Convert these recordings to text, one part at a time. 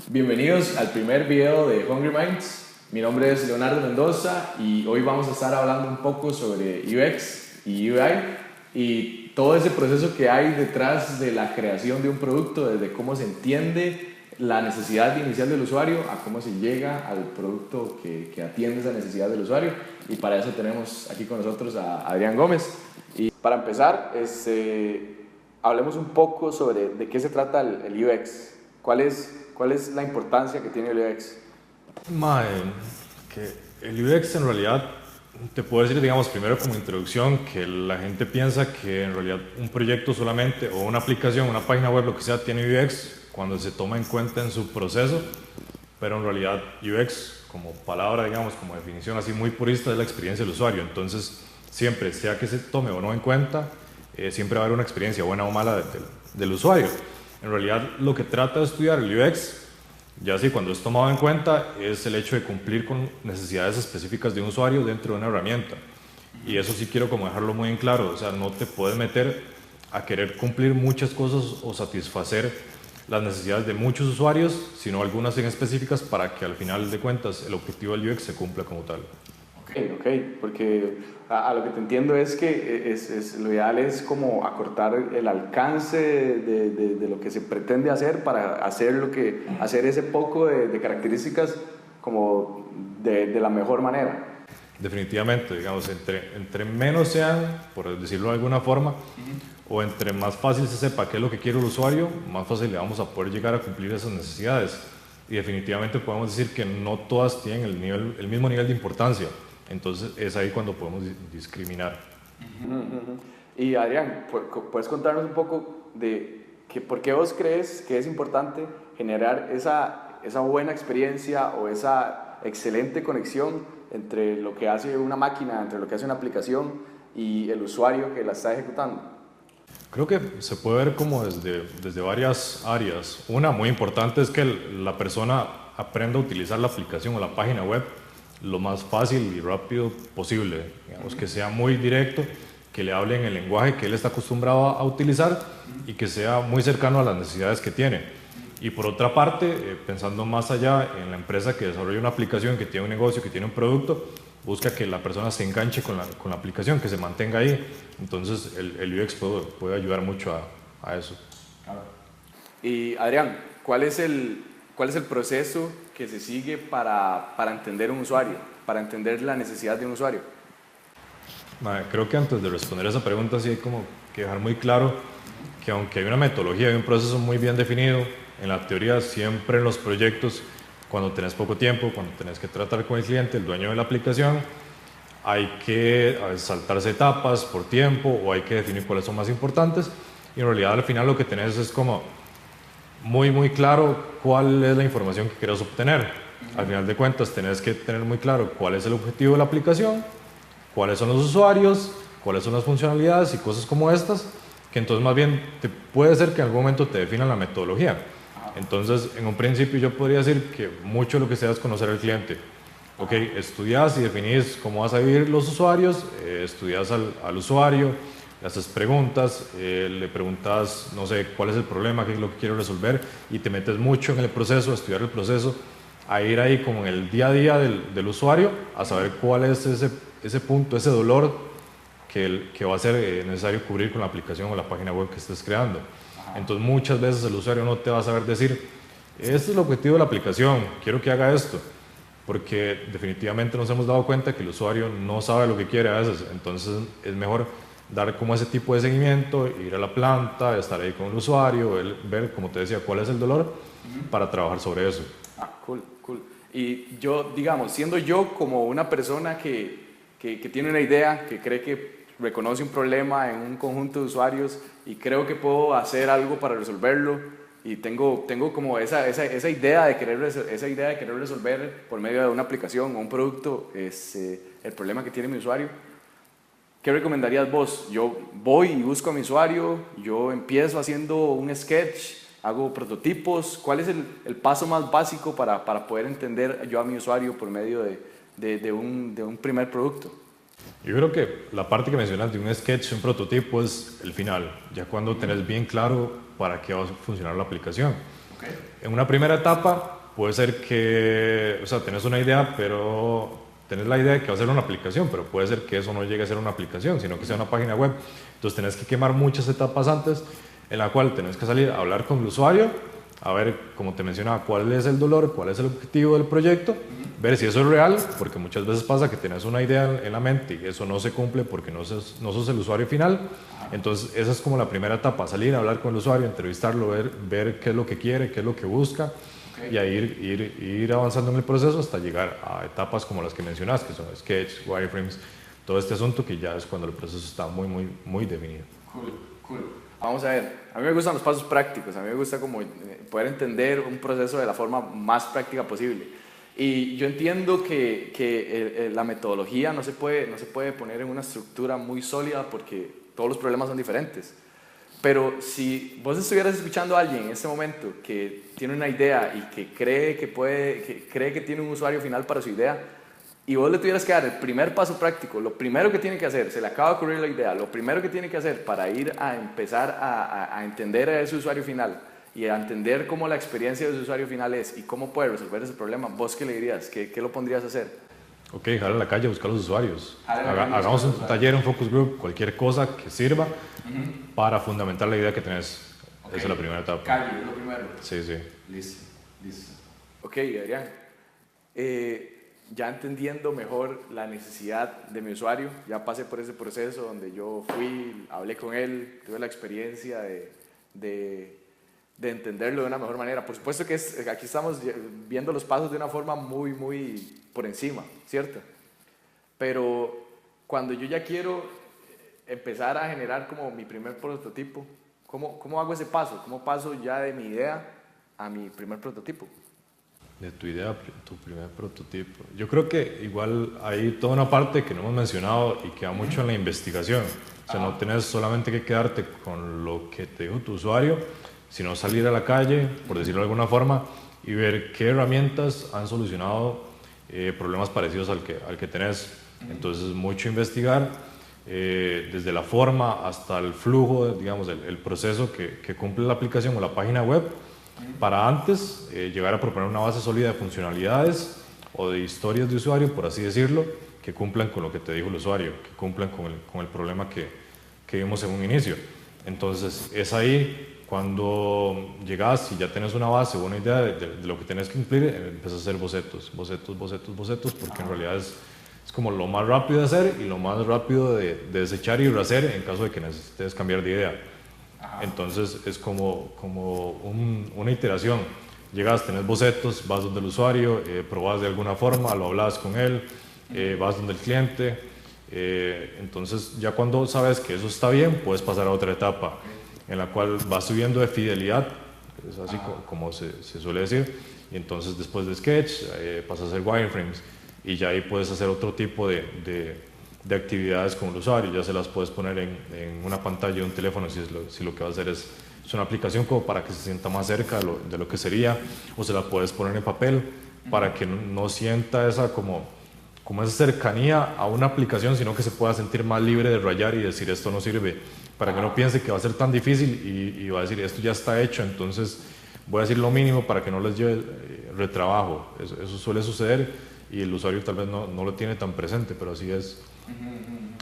Bienvenidos al primer video de Hungry Minds. Mi nombre es Leonardo Mendoza y hoy vamos a estar hablando un poco sobre UX y UI y todo ese proceso que hay detrás de la creación de un producto, desde cómo se entiende la necesidad inicial del usuario a cómo se llega al producto que atiende esa necesidad del usuario. Y para eso tenemos aquí con nosotros a Adrián Gómez. Y para empezar, hablemos un poco sobre de qué se trata el UX. ¿Cuál es la importancia que tiene el UX? Que el UX en realidad, te puedo decir, digamos, primero como introducción, que la gente piensa que en realidad un proyecto solamente, o una aplicación, una página web, lo que sea, tiene UX cuando se toma en cuenta en su proceso, pero en realidad UX, como palabra, digamos, como definición así muy purista, es la experiencia del usuario. Entonces, siempre, sea que se tome o no en cuenta, siempre va a haber una experiencia buena o mala del usuario. En realidad, lo que trata de estudiar el UX, ya sí, cuando es tomado en cuenta, es el hecho de cumplir con necesidades específicas de un usuario dentro de una herramienta. Y eso sí quiero como dejarlo muy en claro, o sea, no te puedes meter a querer cumplir muchas cosas o satisfacer las necesidades de muchos usuarios, sino algunas en específicas para que al final de cuentas el objetivo del UX se cumpla como tal. Ok, porque a lo que te entiendo es que lo ideal es como acortar el alcance de lo que se pretende hacer para hacer ese poco de características como de la mejor manera. Definitivamente, digamos, entre menos sean, por decirlo de alguna forma, o entre más fácil se sepa qué es lo que quiere el usuario, más fácil le vamos a poder llegar a cumplir esas necesidades. Y definitivamente podemos decir que no todas tienen el mismo nivel de importancia. Entonces es ahí cuando podemos discriminar. Y Adrián, ¿puedes contarnos un poco de por qué vos crees que es importante generar esa buena experiencia o esa excelente conexión entre lo que hace una máquina, entre lo que hace una aplicación y el usuario que la está ejecutando? Creo que se puede ver como desde varias áreas. Una muy importante es que la persona aprenda a utilizar la aplicación o la página web lo más fácil y rápido posible, digamos, que sea muy directo, que le hable en el lenguaje que él está acostumbrado a utilizar y que sea muy cercano a las necesidades que tiene. Y por otra parte, pensando más allá en la empresa que desarrolla una aplicación, que tiene un negocio, que tiene un producto, busca que la persona se enganche con la aplicación, que se mantenga ahí. Entonces el UX puede ayudar mucho a eso. Y Adrián, ¿cuál es el proceso que se sigue para entender un usuario, para entender la necesidad de un usuario? Creo que antes de responder esa pregunta sí hay como que dejar muy claro que aunque hay una metodología y un proceso muy bien definido, en la teoría siempre en los proyectos, cuando tenés poco tiempo, cuando tenés que tratar con el cliente, el dueño de la aplicación, hay que saltarse etapas por tiempo o hay que definir cuáles son más importantes y en realidad al final lo que tenés es como muy claro cuál es la información que quieres obtener. Al final de cuentas tenés que tener muy claro cuál es el objetivo de la aplicación, cuáles son los usuarios, cuáles son las funcionalidades y cosas como estas, que entonces más bien puede ser que en algún momento te definan la metodología. Entonces, en un principio yo podría decir que mucho de lo que sea es conocer al cliente. Ok, estudias y definís cómo vas a vivir los usuarios, estudias al usuario, le haces preguntas, le preguntas, no sé, cuál es el problema, qué es lo que quiero resolver y te metes mucho en el proceso, a estudiar el proceso, a ir ahí como en el día a día del usuario, a saber cuál es ese punto, ese dolor que va a ser necesario cubrir con la aplicación o la página web que estés creando. Entonces muchas veces el usuario no te va a saber decir, este es el objetivo de la aplicación, quiero que haga esto, porque definitivamente nos hemos dado cuenta que el usuario no sabe lo que quiere a veces, entonces es mejor dar como ese tipo de seguimiento, ir a la planta, estar ahí con el usuario, ver, como te decía, cuál es el dolor para trabajar sobre eso. Cool. Y yo, digamos, siendo yo como una persona que tiene una idea, que cree que reconoce un problema en un conjunto de usuarios y creo que puedo hacer algo para resolverlo y tengo como esa idea de querer resolver por medio de una aplicación o un producto el problema que tiene mi usuario. ¿Qué recomendarías vos? Yo voy y busco a mi usuario, yo empiezo haciendo un sketch, hago prototipos. ¿Cuál es el paso más básico para poder entender yo a mi usuario por medio de un primer producto? Yo creo que la parte que mencionas de un sketch, un prototipo, es el final, ya cuando tenés bien claro para qué va a funcionar la aplicación. Okay. En una primera etapa, puede ser que, o sea, tenés una idea, pero tenés la idea de que va a ser una aplicación, pero puede ser que eso no llegue a ser una aplicación, sino que sea una página web. Entonces tenés que quemar muchas etapas antes, en la cual tenés que salir a hablar con el usuario, a ver, como te mencionaba, cuál es el dolor, cuál es el objetivo del proyecto, ver si eso es real, porque muchas veces pasa que tenés una idea en la mente y eso no se cumple porque no sos el usuario final. Entonces esa es como la primera etapa, salir a hablar con el usuario, entrevistarlo, ver qué es lo que quiere, qué es lo que busca, y a ir avanzando en el proceso hasta llegar a etapas como las que mencionas, que son sketch, wireframes, todo este asunto que ya es cuando el proceso está muy definido. Cool. Vamos a ver, a mí me gustan los pasos prácticos, a mí me gusta como poder entender un proceso de la forma más práctica posible. Y yo entiendo que la metodología no se puede poner en una estructura muy sólida porque todos los problemas son diferentes. Pero si vos estuvieras escuchando a alguien en este momento que tiene una idea y que cree que tiene un usuario final para su idea, y vos le tuvieras que dar el primer paso práctico, lo primero que tiene que hacer, se le acaba de ocurrir la idea, lo primero que tiene que hacer para ir a empezar a entender a ese usuario final y a entender cómo la experiencia de ese usuario final es y cómo puede resolver ese problema, ¿vos qué le dirías? ¿Qué lo pondrías a hacer? Ok, jala a la calle a buscar a los usuarios. Hagamos un taller, un focus group, cualquier cosa que sirva para fundamentar la idea que tenés. Okay. Esa es la primera etapa. Calle es lo primero. Sí. Listo. Ok, Adrián. Ya entendiendo mejor la necesidad de mi usuario, ya pasé por ese proceso donde yo fui, hablé con él, tuve la experiencia de entenderlo de una mejor manera. Por supuesto que aquí estamos viendo los pasos de una forma muy por encima, ¿cierto? Pero cuando yo ya quiero empezar a generar como mi primer prototipo, ¿cómo hago ese paso? ¿Cómo paso ya de mi idea a mi primer prototipo? De tu idea, tu primer prototipo. Yo creo que igual hay toda una parte que no hemos mencionado y que va mucho en la investigación. O sea, no tenés solamente que quedarte con lo que te dijo tu usuario, sino salir a la calle, por decirlo de alguna forma, y ver qué herramientas han solucionado problemas parecidos al que tenés. Entonces, mucho investigar, desde la forma hasta el flujo, digamos, el proceso que cumple la aplicación o la página web, para antes llegar a proponer una base sólida de funcionalidades o de historias de usuario, por así decirlo, que cumplan con lo que te dijo el usuario, que cumplan con el problema que vimos en un inicio. Entonces, es ahí cuando llegas y ya tienes una base o una idea de lo que tienes que cumplir, empiezas a hacer bocetos, porque en realidad es como lo más rápido de hacer y lo más rápido de desechar y rehacer en caso de que necesites cambiar de idea. Entonces es como una iteración. Llegas, tenés bocetos, vas donde el usuario, probás de alguna forma, lo hablas con él, vas donde el cliente. Entonces ya cuando sabes que eso está bien, puedes pasar a otra etapa en la cual vas subiendo de fidelidad, es así como se suele decir. Y entonces después de Sketch pasas a hacer wireframes y ya ahí puedes hacer otro tipo de actividades con el usuario, ya se las puedes poner en una pantalla de un teléfono si lo que va a hacer es una aplicación como para que se sienta más cerca de lo que sería, o se la puedes poner en papel para que no sienta esa como esa cercanía a una aplicación, sino que se pueda sentir más libre de rayar y decir esto no sirve, para que no piense que va a ser tan difícil y va a decir esto ya está hecho, entonces voy a decir lo mínimo para que no les lleve retrabajo. Eso suele suceder y el usuario tal vez no lo tiene tan presente, pero así es.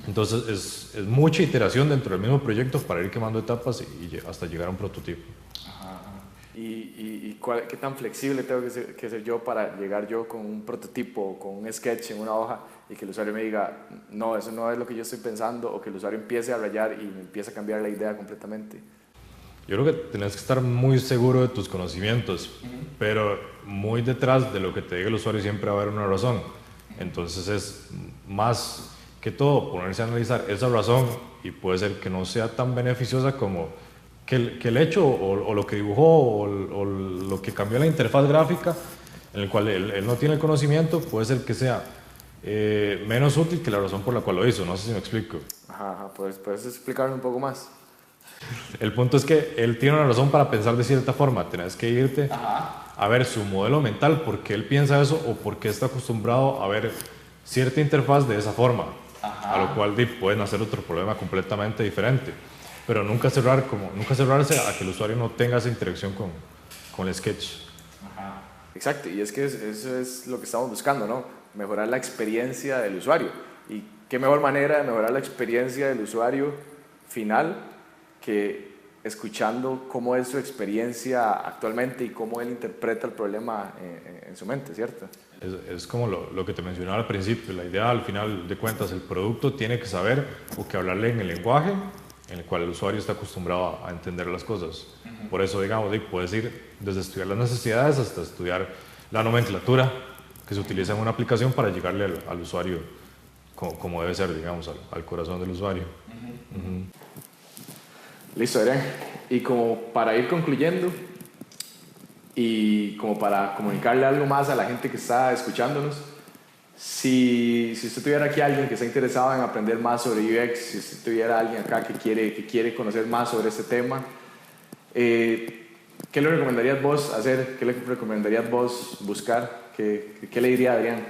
Entonces es mucha iteración dentro del mismo proyecto para ir quemando etapas y hasta llegar a un prototipo. ¿Y qué tan flexible tengo que ser yo para llegar yo con un prototipo, con un sketch en una hoja y que el usuario me diga no, eso no es lo que yo estoy pensando, o que el usuario empiece a rayar y me empiece a cambiar la idea completamente? Yo creo que tenés que estar muy seguro de tus conocimientos, pero muy detrás de lo que te diga el usuario siempre va a haber una razón. Entonces es más que todo ponerse a analizar esa razón, y puede ser que no sea tan beneficiosa como que el hecho o lo que dibujó o lo que cambió la interfaz gráfica, en el cual él no tiene el conocimiento, puede ser que sea menos útil que la razón por la cual lo hizo. No sé si me explico. ¿Puedes explicarme un poco más? El punto es que él tiene una razón para pensar de cierta forma. Tenés que irte a ver su modelo mental, por qué él piensa eso o por qué está acostumbrado a ver cierta interfaz de esa forma. A lo cual pueden hacer otro problema completamente diferente, pero nunca cerrarse a que el usuario no tenga esa interacción con el sketch. Exacto, y es que eso es lo que estamos buscando, ¿no? Mejorar la experiencia del usuario. Y qué mejor manera de mejorar la experiencia del usuario final que escuchando cómo es su experiencia actualmente y cómo él interpreta el problema en su mente, ¿cierto? Es como lo que te mencionaba al principio, la idea al final de cuentas, el producto tiene que saber o que hablarle en el lenguaje en el cual el usuario está acostumbrado a entender las cosas. Por eso, digamos, puedes ir desde estudiar las necesidades hasta estudiar la nomenclatura que se utiliza en una aplicación para llegarle al usuario como debe ser, digamos, al corazón del usuario. Listo, Adrián. Y como para ir concluyendo y como para comunicarle algo más a la gente que está escuchándonos, si usted tuviera aquí a alguien que está interesado en aprender más sobre UX, si usted tuviera a alguien acá que quiere conocer más sobre este tema, ¿qué le recomendarías vos hacer? ¿Qué le recomendarías vos buscar? ¿Qué le diría a Adrián?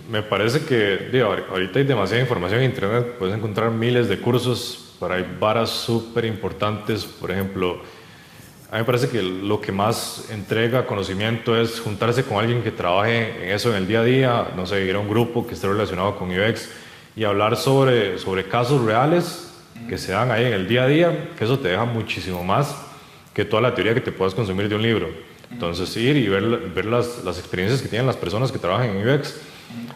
Me parece que ahorita hay demasiada información en internet, puedes encontrar miles de cursos, pero hay varas súper importantes. Por ejemplo, a mí me parece que lo que más entrega conocimiento es juntarse con alguien que trabaje en eso en el día a día, no sé, ir a un grupo que esté relacionado con UX y hablar sobre casos reales que se dan ahí en el día a día, que eso te deja muchísimo más que toda la teoría que te puedas consumir de un libro. Entonces ir y ver las experiencias que tienen las personas que trabajan en UX.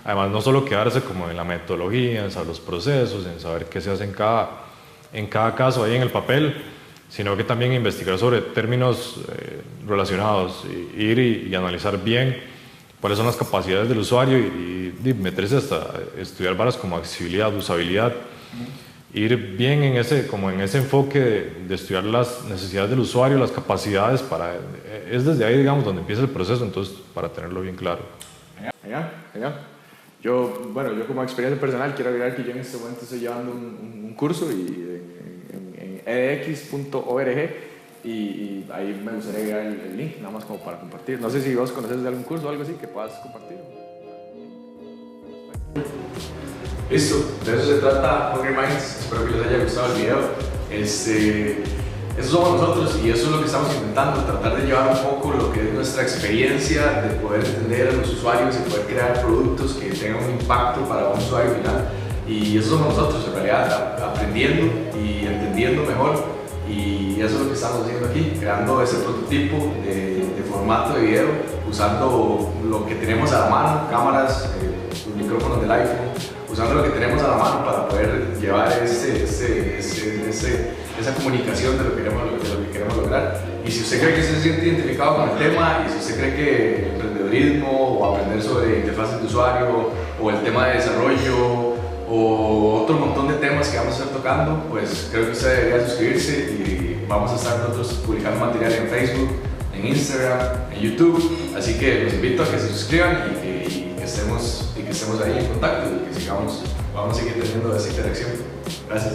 Además, no solo quedarse como en la metodología, en saber los procesos, en saber qué se hace en cada caso ahí en el papel, sino que también investigar sobre términos relacionados, ir y analizar bien cuáles son las capacidades del usuario y meterse hasta estudiar varas como accesibilidad, usabilidad, ir bien en ese enfoque de estudiar las necesidades del usuario, las capacidades, es desde ahí, digamos, donde empieza el proceso, entonces, para tenerlo bien claro. Genial. Yo como experiencia personal quiero agregar que yo en este momento estoy llevando un curso en edx.org y ahí me gustaría agregar el link, nada más como para compartir. No sé si vos conoces de algún curso o algo así que puedas compartir. Listo, de eso se trata Hungry Minds. Espero que les haya gustado el video. Eso somos nosotros y eso es lo que estamos intentando, tratar de llevar un poco lo que es nuestra experiencia, de poder entender a los usuarios y poder crear productos que tengan un impacto para un usuario final. Y eso somos nosotros, en realidad, aprendiendo y entendiendo mejor. Y eso es lo que estamos haciendo aquí, creando ese prototipo de formato de video, usando lo que tenemos a la mano, cámaras, los micrófonos del iPhone, usando lo que tenemos a la mano para poder llevar esa comunicación de lo que queremos lograr. Y si usted cree que se siente identificado con el tema, y si usted cree que emprendedorismo o aprender sobre interfaces de usuario o el tema de desarrollo o otro montón de temas que vamos a estar tocando, pues creo que usted debería suscribirse y vamos a estar nosotros publicando material en Facebook, en Instagram, en YouTube. Así que los invito a que se suscriban y que estemos ahí en contacto y que vamos a seguir teniendo esa interacción. Gracias.